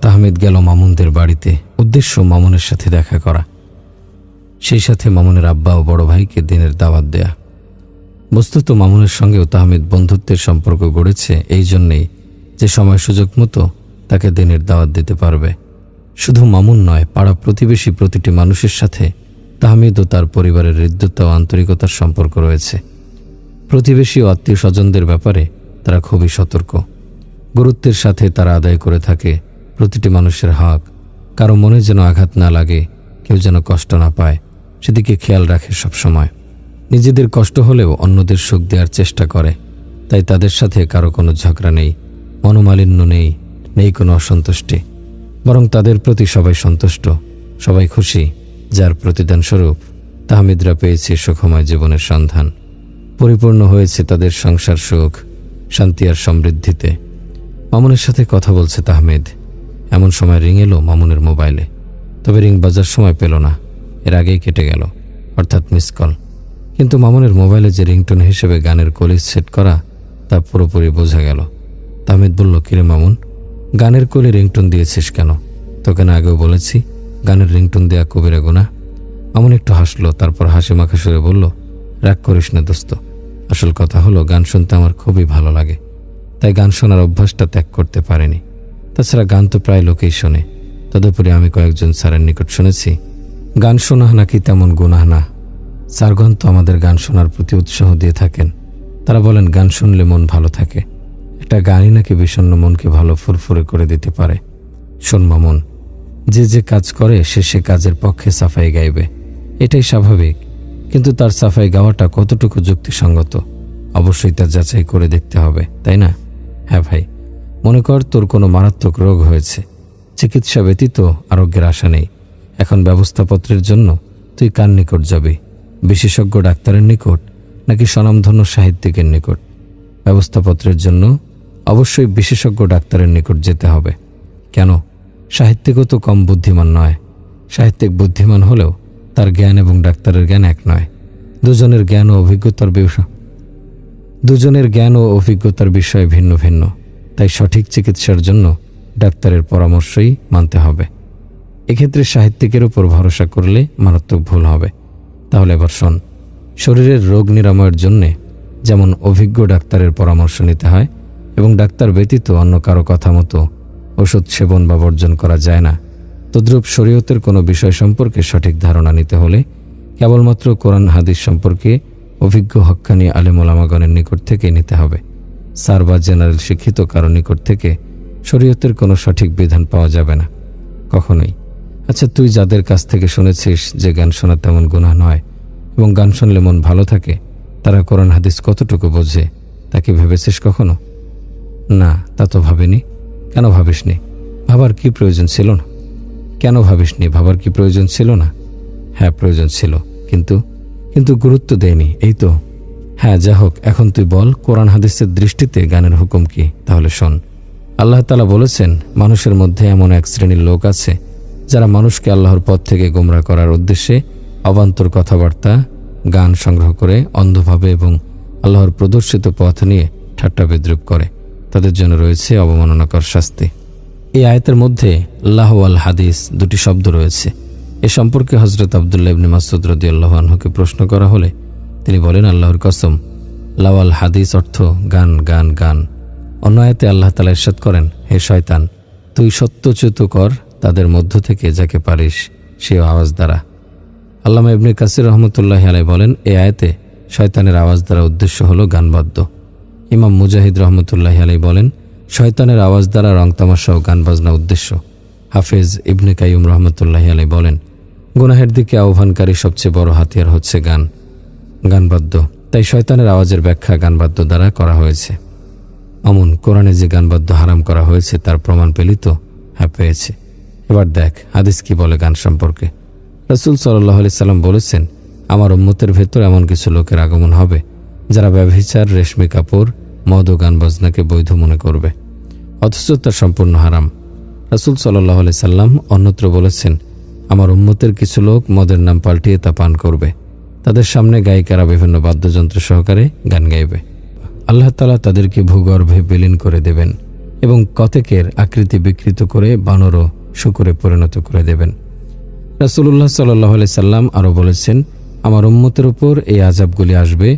তাহমিদ গেল মামুনদের বাড়িতে। উদ্দেশ্য মামুনের সাথে দেখা করা, সেই সাথে মামুনের আব্বা ও বড় ভাইকে দিনের দাওয়াত দেয়া। বস্তুত মামুনের সঙ্গেও তাহমিদ বন্ধুত্বের সম্পর্ক গড়েছে এই জন্যেই যে সময় সুযোগ মতো তাকে দিনের দাওয়াত দিতে পারবে। শুধু মামুন নয়, পাড়া প্রতিবেশী প্রতিটি মানুষের সাথে তাহমিদ ও তার পরিবারের হৃদ্যতা ও আন্তরিকতার সম্পর্ক রয়েছে। প্রতিবেশী ও আত্মীয় স্বজনদের ব্যাপারে তারা খুবই সতর্ক। গুরুত্বের সাথে তারা আদায় করে থাকে প্রতিটি মানুষের হক। কারো মনে যেন আঘাত না লাগে, কেউ যেন কষ্ট না পায়, সেদিকে খেয়াল রাখে সবসময়। নিজেদের কষ্ট হলেও অন্যদের সুখ দেওয়ার চেষ্টা করে। তাই তাদের সাথে কারো কোনো ঝগড়া নেই, মনোমালিন্য নেই কোনো অসন্তুষ্টি, বরং তাদের প্রতি সবাই সন্তুষ্ট, সবাই খুশি। যার প্রতিদান স্বরূপ তাহমিদরা পেয়েছে সুখময় জীবনের সন্ধান। পরিপূর্ণ হয়েছে তাদের সংসার সুখ, শান্তি আর সমৃদ্ধিতে। মামুনের সাথে কথা বলছে তাহমিদ। এমন সময় রিং এলো মামুনের মোবাইলে। তবে রিং বাজার সময় পেল না, এর আগেই কেটে গেল, অর্থাৎ মিস কল। কিন্তু মামুনের মোবাইলে যে রিংটোন হিসেবে গানের কলিজ সেট করা, তা পুরোপুরি বোঝা গেল। তাহমিদ বলল, কিরে মামুন, গানের কলি রিংটোন দিয়েছিস কেন? তোকে না আগেও বলেছি গানের রিংটোন দেয়া কবিরা গুনাহ। মামুন একটু হাসলো, তারপর হাসি মাখা সুরে বলল, রাগ করিস না দোস্ত, আসল কথা হলো গান শুনতে আমার খুবই ভালো লাগে, তাই গান শোনার অভ্যাসটা ত্যাগ করতে পারিনি। তাছাড়া গান তো প্রায় লোকেই শোনে। তদুপরি আমি কয়েকজন স্যারের নিকট শুনেছি গান শোনা নাকি তেমন গুনাহ না। স্যারগণ তো আমাদের গান শোনার প্রতি উৎসাহ দিয়ে থাকেন। তারা বলেন গান শুনলে মন ভালো থাকে। একটা গানই নাকি বিষণ্ণ মনকে ভালো ফুরফুরে করে দিতে পারে। শোন মামুন, যে কাজ করে সে কাজের পক্ষে সাফাই গাইবে, এটাই স্বাভাবিক। কিন্তু তার সাফাই গাওয়াটা কতটুকু যুক্তিসঙ্গত অবশ্যই তা যাচাই করে দেখতে হবে, তাই না? হ্যাঁ ভাই, মনে কর তোর কোনো মারাত্মক রোগ হয়েছে, চিকিৎসা ব্যতীত আরোগ্যের আশা নেই। এখন ব্যবস্থাপত্রের জন্য তুই কার নিকট যাবি? বিশেষজ্ঞ ডাক্তারের নিকট নাকি স্বনামধন্য সাহিত্যিকের নিকট? ব্যবস্থাপত্রের জন্য অবশ্যই বিশেষজ্ঞ ডাক্তারের নিকট যেতে হবে। কেন? সাহিত্যিকও তো কম বুদ্ধিমান নয়। সাহিত্যিক বুদ্ধিমান হলেও তার জ্ঞান এবং ডাক্তারের জ্ঞান এক নয়। দুজনের জ্ঞান ও অভিজ্ঞতার বিষয় ভিন্ন ভিন্ন। তাই সঠিক চিকিৎসার জন্য ডাক্তারের পরামর্শই মানতে হবে। এক্ষেত্রে সাহিত্যিকের উপর ভরসা করলে মারাত্মক ভুল হবে। তাহলে এবার শোন, শরীরের রোগ নিরাময়ের জন্যে যেমন অভিজ্ঞ ডাক্তারের পরামর্শ নিতে হয় এবং ডাক্তার ব্যতীত অন্য কারো কথা মতো ওষুধ সেবন বা বর্জন করা যায় না, তদ্রূপ শরীয়তের কোনো বিষয় সম্পর্কে সঠিক ধারণা নিতে হলে কেবলমাত্র কোরআন হাদিস সম্পর্কে অভিজ্ঞ হক্কানি আলেম ওলামাগণের নিকট থেকে নিতে হবে। স্যার বা জেনারেল শিক্ষিত কারো নিকট থেকে শরীয়তের কোনো সঠিক বিধান পাওয়া যাবে না কখনোই। আচ্ছা, তুই যাদের কাছ থেকে শুনেছিস যে গান শোনা তেমন গুনাহ নয় এবং গান শুনলে মন ভালো থাকে, তারা কোরআন হাদিস কতটুকু বোঝে তা কি ভেবেছিস কখনো? না, তা তো ভাবিনি। কেন ভাবিসনি? ভাবার কি প্রয়োজন ছিল না? কেন ভাবিসনি? ভাবার কি প্রয়োজন ছিল না? হ্যাঁ, প্রয়োজন ছিল, কিন্তু গুরুত্ব দেয়নি, এই তো। হ্যাঁ, যা হোক, এখন তুই বল কোরআন হাদিসের দৃষ্টিতে গানের হুকুম কি? তাহলে শোন, আল্লাহ তাআলা বলেছেন, মানুষের মধ্যে এমন এক শ্রেণীর লোক আছে যারা মানুষকে আল্লাহর পথ থেকে গোমরা করার উদ্দেশ্যে অবান্তর কথাবার্তা, গান সংগ্রহ করে অন্ধভাবে এবং আল্লাহর প্রদর্শিত পথ নিয়ে ঠাট্টা বিদ্রূপ করে। তাদের জন্য রয়েছে অবমাননাকর শাস্তি। এই আয়াতের মধ্যে লাহ ওয়াল হাদিস দুটি শব্দ রয়েছে। এ সম্পর্কে হযরত আব্দুল্লাহ ইবনে মাসউদ রাদিয়াল্লাহু আনহুকে প্রশ্ন করা হলে তিনি বলেন, আল্লাহর কসম, লাওয়াল হাদিস অর্থ গান গান গান। অন্য আয়াতে আল্লাহ তাআলা ইরশাদ করেন, হে শয়তান, তুই সত্যচ্যুত কর তাদের মধ্য থেকে যাকে পারিস সে আওয়াজ দ্বারা। আল্লামা ইবনে কাসির রহমতুল্লাহি আলাইহি বলেন, এই আয়াতে শয়তানের আওয়াজ দ্বারা উদ্দেশ্য হলো গানবাদ্য। ইমাম মুজাহিদ রহমতুল্লাহি আলাইহি বলেন, শয়তানের আওয়াজ দ্বারা রং তামাশা ও গান বাজনা উদ্দেশ্য। হাফেজ ইবনে কাইয়ুম রহমতুল্লাহি আলাইহি বলেন, গুনাহের দিকে আহ্বানকারী সবচেয়ে বড় হাতিয়ার হচ্ছে গানবাদ্য। তাই শয়তানের আওয়াজের ব্যাখ্যা গানবাদ্য দ্বারা করা হয়েছে। মামুন, কোরআনে যে গানবাদ্য হারাম করা হয়েছে তার প্রমাণ পেলি তো? হ্যাঁ, পেয়েছি। এবার দেখ হাদিস কি বলে গান সম্পর্কে। রাসূল সাল্লাল্লাহু আলাইহি সাল্লাম বলেছেন, আমার উম্মতের ভেতর এমন কিছু লোকের আগমন হবে যারা ব্যভিচার, রেশমি কাপড়, মদ ও গান বাজনাকে বৈধ মনে করবে, অথচ তা সম্পূর্ণ হারাম। রাসূল সাল্লাল্লাহু আলাইহি সাল্লাম অন্যত্র বলেছেন, আমার উম্মতের কিছু লোক মদের নাম পাল্টিয়ে তা পান করবে। তাদের সামনে গায়িকারা বিভিন্ন বাদ্যযন্ত্র সহকারে গান গাইবে। আল্লাহ তাআলা তাদেরকে ভূগর্ভে বিলীন করে দেবেন এবং কতেকের আকৃতি বিকৃত করে বানর ও শূকরে পরিণত করে দেবেন। রাসূলুল্লাহ সাল্লাল্লাহু আলাইহি সাল্লাম আরও বলেছেন, আমার উম্মতের উপর এই আযাবগুলি আসবে: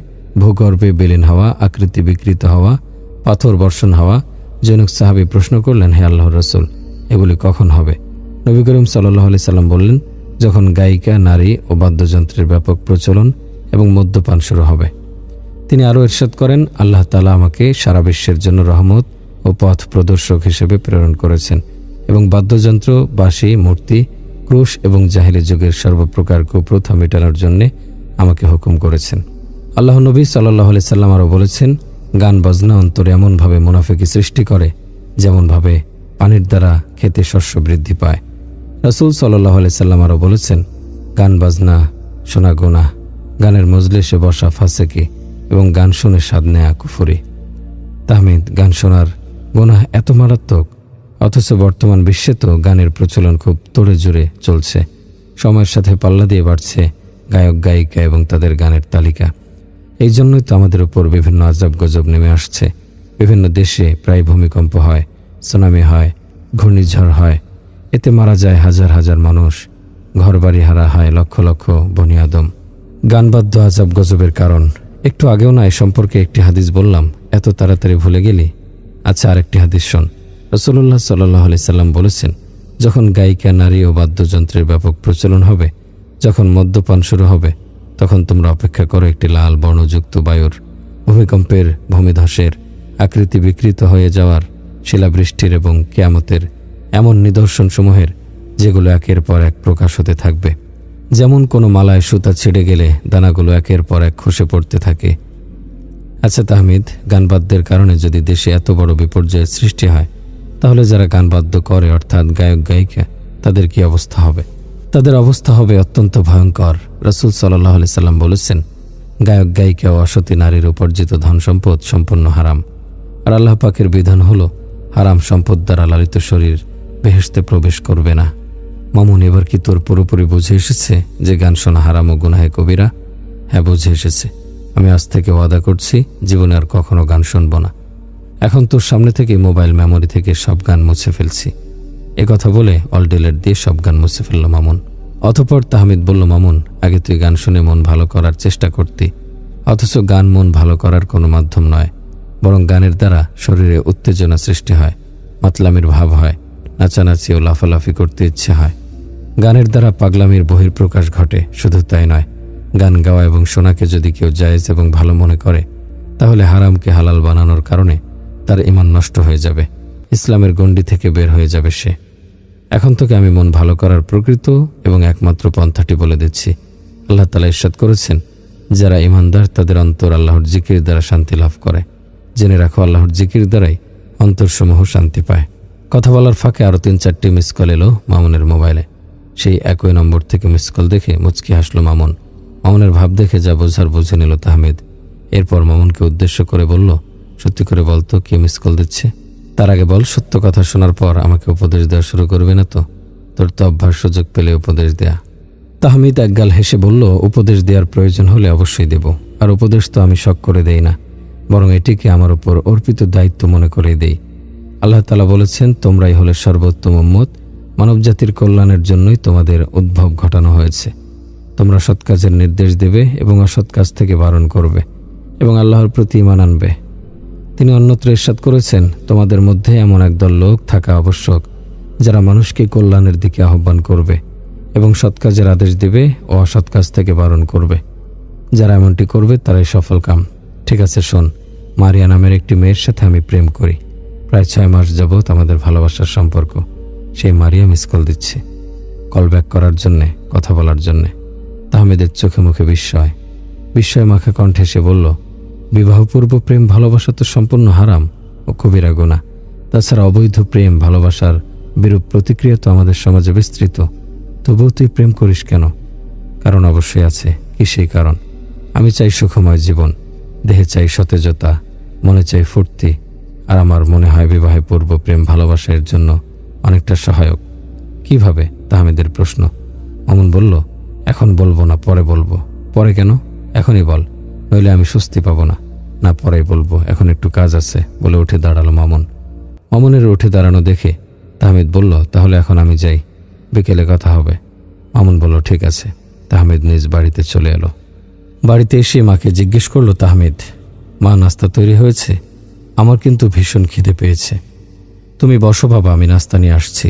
ভূগর্ভে বিলীন হওয়া, আকৃতি বিকৃত হওয়া, পাথর বর্ষণ হওয়া। জনক সাহাবী প্রশ্ন করলেন, হে আল্লাহর রাসূল, এগুলি কখন হবে? নবী করিম সাল্লাল্লাহু আলাইহি সাল্লাম বললেন, যখন গায়িকা, নারী ও বাদ্যযন্ত্রের ব্যাপক প্রচলন এবং মদ্যপান শুরু হবে। তিনি আরও ইরশাদ করেন, আল্লাহ তাআলা আমাকে সারা বিশ্বের জন্য রহমত ও পথ প্রদর্শক হিসেবে প্রেরণ করেছেন এবং বাদ্যযন্ত্র, বাঁশি, মূর্তি, ক্রুশ এবং জাহিলি যুগের সর্বপ্রকার কুপ্রথা মেটানোর জন্যে আমাকে হুকুম করেছেন। আল্লাহ নবী সাল্লাল্লাহু আলাইহি সাল্লাম আরও বলেছেন, গান বাজনা অন্তরে এমনভাবে মুনাফিকি সৃষ্টি করে যেমনভাবে পানির দ্বারা খেতে শস্য বৃদ্ধি পায়। রাসূল সাল্লাল্লাহু আলাইহি সাল্লাম আরও বলেছেন, গান বাজনা শোনা গুনাহ, গানের মজলিসে বসা ফাসেকি এবং গান শুনে স্বাদ নেয়া কুফরি। তাহমিদ, গান শোনার গুনাহ এত মারাত্মক, অথচ বর্তমান বিশ্বে তো গানের প্রচলন খুব তোড়ে জোরে চলছে। সময়ের সাথে পাল্লা দিয়ে বাড়ছে গায়ক, গায়িকা এবং তাদের গানের তালিকা। এই জন্যই তো আমাদের উপর বিভিন্ন আযাব গজব নেমে আসছে। বিভিন্ন দেশে প্রায় ভূমিকম্প হয়, সুনামি হয়, ঘূর্ণিঝড় হয়। এতে মারা যায় হাজার হাজার মানুষ, ঘরবাড়ি হারা হয় লক্ষ লক্ষ বনি আদম। গানবাদ্য আযাব গজবের কারণ। একটু আগেও না এ সম্পর্কে একটি হাদিস বললাম, এত তাড়াতাড়ি ভুলে গেলি? আচ্ছা, আরেকটি হাদিস শোন। রাসূলুল্লাহ সাল্লাল্লাহু আলাইহি সাল্লাম বলেছেন, যখন গায়িকা, নারী ও বাদ্যযন্ত্রের ব্যাপক প্রচলন হবে, যখন মদ্যপান শুরু হবে, তখন তোমরা অপেক্ষা করো একটি লাল বর্ণযুক্ত বায়ুর, ভূমিকম্পের, ভূমিধসের, আকৃতি বিকৃত হয়ে যাওয়ার, শিলাবৃষ্টির এবং কিয়ামতের এমন নিদর্শনসমূহের, যেগুলো একের পর এক প্রকাশ হতে থাকবে। যেমন কোনো মালায় সুতা ছিঁড়ে গেলে দানাগুলো একের পর এক খসে পড়তে থাকে। আচ্ছা তাহমিদ, গানবাদ্যের কারণে যদি দেশে এত বড় বিপর্যয়ের সৃষ্টি হয়, তাহলে যারা গানবাদ্য করে অর্থাৎ গায়ক, গায়িকা, তাদের কি অবস্থা হবে? তাদের অবস্থা হবে অত্যন্ত ভয়ঙ্কর। রাসূল সাল্লাল্লাহু আলাইহি সাল্লাম বলেছেন, গায়ক, গায়িকা ও অসতী নারীর উপার্জিত ধন সম্পদ সম্পূর্ণ হারাম। আর আল্লাহ পাকের বিধান হলো, হারাম সম্পদ দ্বারা লালিত শরীর বেহেশতে প্রবেশ করবে না। মামুন, এবার কি তোর পুরোপুরি বুঝে এসেছে যে গান শোনা হারাম ও গুনাহে কবিরা? হ্যাঁ, বুঝে এসেছে। আমি আজ থেকে ওয়াদা করছি, জীবনে আর কখনো গান শুনব না। এখন তোর সামনে থেকে মোবাইল মেমোরি থেকে সব গান মুছে ফেলছি। কথা বলে অল ডিলেট দিয়ে সব গান মুছে ফেলল মামুন। অতঃপর তাহমিদ বলল, মামুন, আগে তুই গান শুনে মন ভালো করার চেষ্টা করতি, অথচ গান মন ভালো করার কোনো মাধ্যম নয়, বরং গানের দ্বারা শরীরে উত্তেজনা সৃষ্টি হয়, মাতলামির ভাব হয়, নাচানাচি ও লাফালাফি করতে ইচ্ছে হয়। গানের দ্বারা পাগলামির বহিঃপ্রকাশ ঘটে। শুধু তাই নয়, গান গাওয়া এবং শোনাকে যদি কেউ জায়েজ এবং ভালো মনে করে, তাহলে হারামকে হালাল বানানোর কারণে তার ঈমান নষ্ট হয়ে যাবে, ইসলামের গণ্ডি থেকে বের হয়ে যাবে সে। এখন তোকে আমি মন ভালো করার প্রকৃত এবং একমাত্র পন্থাটি বলে দিচ্ছি। আল্লাহ তাআলা ইরশাদ করেছেন, যারা ঈমানদার তাদের অন্তর আল্লাহর জিকির দ্বারা শান্তি লাভ করে। জেনে রাখো, আল্লাহর জিকির দ্বারাই অন্তরসমূহ শান্তি পায়। কথা বলার ফাঁকে আরও 3-4টি মিস কল এলো মামুনের মোবাইলে। সেই একই নম্বর থেকে মিস কল দেখে মুচকি হাসল মামুন। মামুনের ভাব দেখে যা বোঝার বুঝে নিল তাহমিদ। এরপর মামুনকে উদ্দেশ্য করে বলল, সত্যি করে বলতো কে মিস কল দিচ্ছে? তার আগে বল, সত্য কথা শোনার পর আমাকে উপদেশ দেওয়া শুরু করবে না তো? তোর তো অভ্যাস সুযোগ পেলে উপদেশ দেয়া। তাহমিদ একগাল হেসে বলল, উপদেশ দেওয়ার প্রয়োজন হলে অবশ্যই দেব। আর উপদেশ তো আমি শখ করে দেই না, বরং এটিকে আমার উপর অর্পিত দায়িত্ব মনে করে দেই। আল্লাহ তাআলা বলেছেন, তোমরাই হলে সর্বোত্তম উম্মত, মানবজাতির কল্যাণের জন্যই তোমাদের উদ্ভব ঘটানো হয়েছে। তোমরা সৎ কাজের নির্দেশ দেবে এবং অসৎ কাজ থেকে বারণ করবে এবং আল্লাহর প্রতি ঈমান আনবে। তিনি অন্যত্র ইরশাদ করেছেন, তোমাদের মধ্যে এমন একদল লোক থাকা আবশ্যক যারা মানুষকে কল্যাণের দিকে আহ্বান করবে এবং সৎ কাজের আদেশ দেবে ও অসৎ কাজ থেকে বারণ করবে। যারা এমনটি করবে তারাই সফল কাম। ঠিক আছে, শোন, মারিয়া নামের একটি মেয়ের সাথে আমি প্রেম করি। প্রায় 6 মাস যাবৎ আমাদের ভালোবাসার সম্পর্ক। সেই মারিয়া মিস কল দিচ্ছে, কল ব্যাক করার জন্যে, কথা বলার জন্যে। তাহমিদের চোখে মুখে বিস্ময় মাখা কণ্ঠে সে বলল, বিবাহপূর্ব প্রেম ভালোবাসা তো সম্পূর্ণ হারাম ও কবিরা গুনাহ। তাছাড়া অবৈধ প্রেম ভালোবাসার বিরূপ প্রতিক্রিয়া তো আমাদের সমাজে বিস্তৃত। তবুও তুই প্রেম করিস কেন? কারণ অবশ্যই আছে। কি সেই কারণ? আমি চাই সুখময় জীবন, দেহে চাই সতেজতা, মনে চাই ফুর্তি। আর আমার মনে হয় বিবাহে পূর্ব প্রেম ভালোবাসা এর জন্য অনেকটা সহায়ক। কিভাবে? তাহমিদের প্রশ্ন। মামুন বলল, এখন বলবো না, পরে বলবো। পরে কেন? এখনই বল, নইলে আমি স্বস্তি পাবো না। না, পরেই বলবো, এখন একটু কাজ আছে, বলে উঠে দাঁড়ালো মামুন। মামুনের উঠে দাঁড়ানো দেখে তাহমিদ বলল, তাহলে এখন আমি যাই, বিকেলে কথা হবে। মামুন বলল, ঠিক আছে। তাহমিদ নিজ বাড়িতে চলে এলো। বাড়িতে এসে মাকে জিজ্ঞেস করলো তাহমিদ, মা নাস্তা তৈরি হয়েছে? আমার কিন্তু ভীষণ খিদে পেয়েছে। তুমি বসো বাবা, আমি নাস্তা নিয়ে আসছি,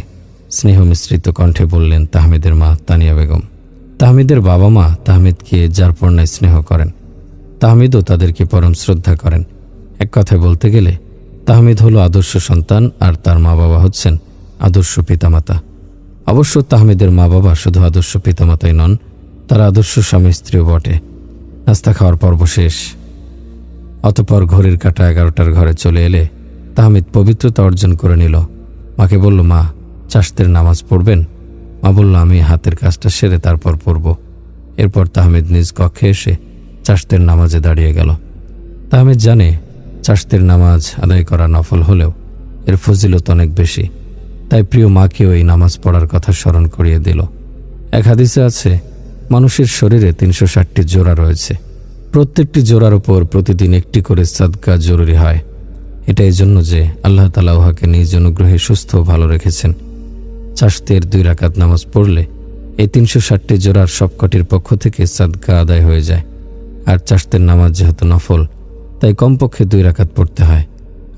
স্নেহ মিশ্রিত কণ্ঠে বললেন তাহমিদের মা তানিয়া বেগম। তাহমিদের বাবা মা তাহমিদকে যার পর্যায়ে স্নেহ করেন, তাহমিদও তাদেরকে পরম শ্রদ্ধা করেন। এক কথায় বলতে গেলে তাহমিদ হলো আদর্শ সন্তান, আর তার মা বাবা হচ্ছেন আদর্শ পিতামাতা। অবশ্য তাহমিদের মা বাবা শুধু আদর্শ পিতামাতাই নন, তারা আদর্শ স্বামী স্ত্রীও বটে। নাস্তা খাওয়ার পর্ব শেষ। অতঃপর ঘড়ির কাঁটা 11টার ঘরে চলে এলে তাহমিদ পবিত্রতা অর্জন করে নিল। মাকে বলল, মা চাষতের নামাজ পড়বেন? মা বলল, আমি হাতের কাজটা সেরে তারপর পড়ব। এরপর তাহমিদ নিজ কক্ষে এসে চাষতের নামাজে দাঁড়িয়ে গেল। তাহমিদ জানে চাষতের নামাজ আদায় করা নফল হলেও এর ফজিলত অনেক বেশি, তাই প্রিয় মাকেও এই নামাজ পড়ার কথা স্মরণ করিয়ে দিল। এক হাদিসে আছে, মানুষের শরীরে 360টি জোড়া রয়েছে, প্রত্যেকটি জোড়ার উপর প্রতিদিন একটি করে সাদকা জরুরি হয়। এটা এই জন্য যে আল্লাহ তাআলা উহাকে নিজ অনুগ্রহে সুস্থ ও ভালো রেখেছেন। চাষতের 2 রাকাত নামাজ পড়লে এই 360টি জোড়ার সবকটির পক্ষ থেকে সাদকা আদায় হয়ে যায়। আর চাষতের নামাজ যেহেতু নফল, তাই কমপক্ষে 2 রাকাত পড়তে হয়,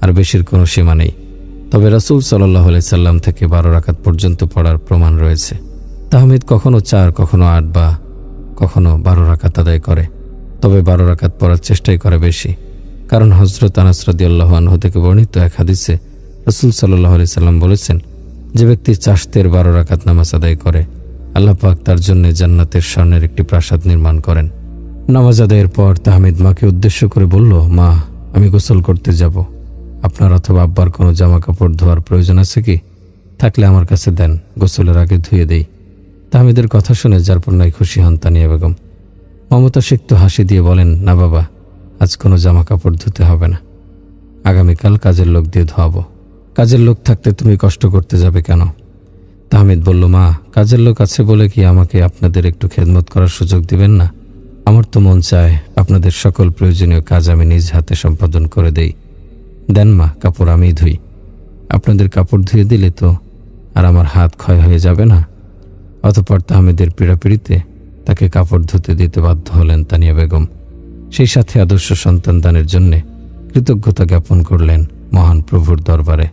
আর বেশির কোনো সীমা নেই। তবে রাসূল সাল্লাল্লাহু আলাইহি সাল্লাম থেকে 12 রাকাত পর্যন্ত পড়ার প্রমাণ রয়েছে। তাহমিদ কখনো 4, কখনো 8 বা কখনো 12 রাকাত আদায় করে, তবে 12 রাকাত পড়ার চেষ্টাই করে বেশি। কারণ হযরত আনাস রাদিয়াল্লাহু আনহু থেকে বর্ণিত এক হাদিসে রাসূল সাল্লাল্লাহু আলাইহি সাল্লাম বলেছেন, যে ব্যক্তি চাষতের 12 রাকাত নামাজ আদায় করে, আল্লাহ পাক তার জন্য জান্নাতের স্বর্ণের একটি প্রাসাদ নির্মাণ করেন। নামাজ আদায়ের পর তাহমিদ মাকে উদ্দেশ্য করে বলল, মা আমি গোসল করতে যাব, আপনার অথবা আব্বার কোনো জামা কাপড় ধোয়ার প্রয়োজন আছে কি? থাকলে আমার কাছে দেন, গোসলের আগে ধুয়ে দেই। তাহমিদের কথা শুনে যারপরনাই খুশি হন তানিয়া বেগম। মমতা সিক্ত হাসি দিয়ে বলেন, না বাবা, আজ কোনো জামা কাপড় ধুতে হবে না, আগামীকাল কাজের লোক দিয়ে ধোয়াবো। কাজের লোক থাকতে তুমি কষ্ট করতে যাবে কেন? তাহমিদ বলল, মা কাজের লোক আছে বলে কি আমাকে আপনাদের একটু খেদমত করার সুযোগ দিবেন না? আমার তো মন চায় আপনাদের সকল প্রয়োজনীয় কাজ আমি নিজ হাতে সম্পাদন করে দেই। দেন মা, কাপড় আমিই ধুই। আপনাদের কাপড় ধুয়ে দিলে তো আর আমার হাত ক্ষয় হয়ে যাবে না। অতঃপর তাহমিদের পীড়াপিড়িতে তাকে কাপড় ধুতে দিতে বাধ্য হলেন তানিয়া বেগম। সেই সাথে আদর্শ সন্তান দানের জন্যে কৃতজ্ঞতা জ্ঞাপন করলেন মহান প্রভুর দরবারে।